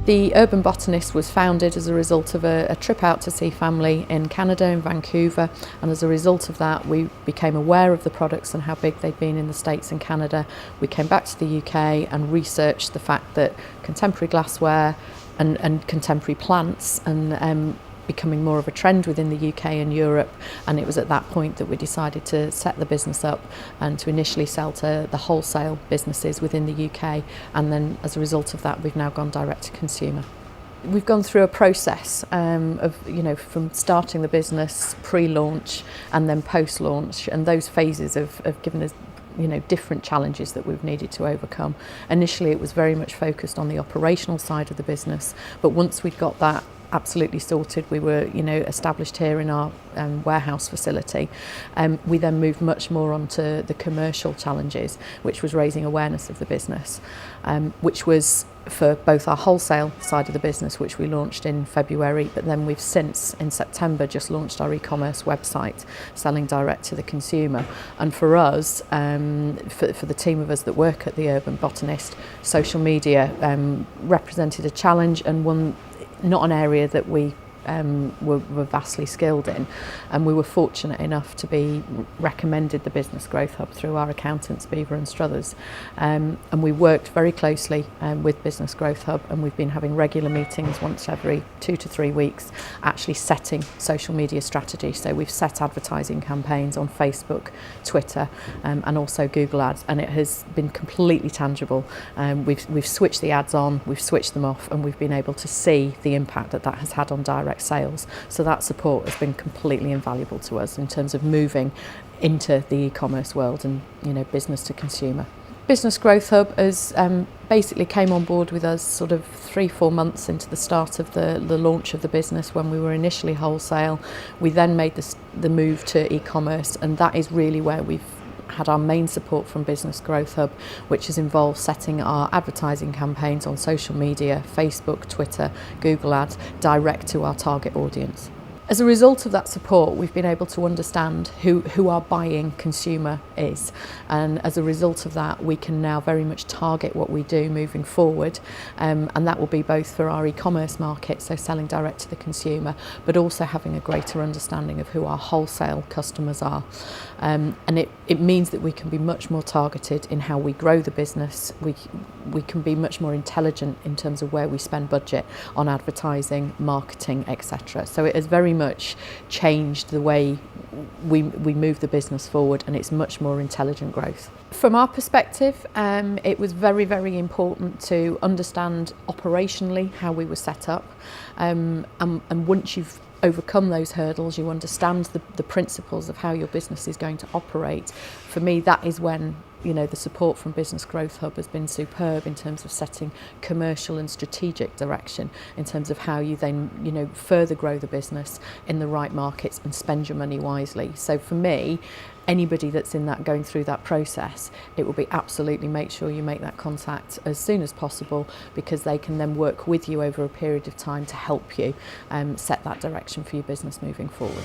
The Urban Botanist was founded as a result of a trip out to see family in Canada, in Vancouver, and as a result of that we became aware of the products and how big they'd been in the States and Canada. We came back to the UK and researched the fact that contemporary glassware and contemporary plants and becoming more of a trend within the UK and Europe, and it was at that point that we decided to set the business up and to initially sell to the wholesale businesses within the UK, and then as a result of that we've now gone direct to consumer. We've gone through a process of, from starting the business, pre-launch and then post-launch, and those phases have given us different challenges that we've needed to overcome. Initially it was very much focused on the operational side of the business, but once we'd got that absolutely sorted, we were established here in our warehouse facility. We then moved much more onto the commercial challenges, which was raising awareness of the business, which was for both our wholesale side of the business, which we launched in February, but then we've since in September just launched our e-commerce website, selling direct to the consumer. And for us, for the team of us that work at the Urban Botanist, social media represented a challenge, and one not an area that we were vastly skilled in, and we were fortunate enough to be recommended the Business Growth Hub through our accountants Beaver and Struthers, and we worked very closely with Business Growth Hub, and we've been having regular meetings once every 2 to 3 weeks, actually setting social media strategy. So we've set advertising campaigns on Facebook, Twitter, and also Google Ads, and it has been completely tangible. We've switched the ads on, we've switched them off, and we've been able to see the impact that has had on direct sales. So that support has been completely invaluable to us in terms of moving into the e-commerce world and business to consumer. Business Growth Hub has basically came on board with us sort of 3-4 months into the start of the launch of the business, when we were initially wholesale. We then made the move to e-commerce, and that is really where we've had our main support from Business Growth Hub, which has involved setting our advertising campaigns on social media, Facebook, Twitter, Google Ads, direct to our target audience. As a result of that support, we've been able to understand who our buying consumer is, and as a result of that we can now very much target what we do moving forward, and that will be both for our e-commerce market, so selling direct to the consumer, but also having a greater understanding of who our wholesale customers are, and it means that we can be much more targeted in how we grow the business. We can be much more intelligent in terms of where we spend budget on advertising, marketing, etc. So it has very much changed the way we move the business forward, and it's much more intelligent growth. From our perspective, it was very, very important to understand operationally how we were set up, and once you've overcome those hurdles, you understand the principles of how your business is going to operate. For me, that is when the support from Business Growth Hub has been superb in terms of setting commercial and strategic direction in terms of how you then further grow the business in the right markets and spend your money wisely. So for me, anybody that's going through that process, it will be absolutely make sure you make that contact as soon as possible, because they can then work with you over a period of time to help you set that direction for your business moving forward.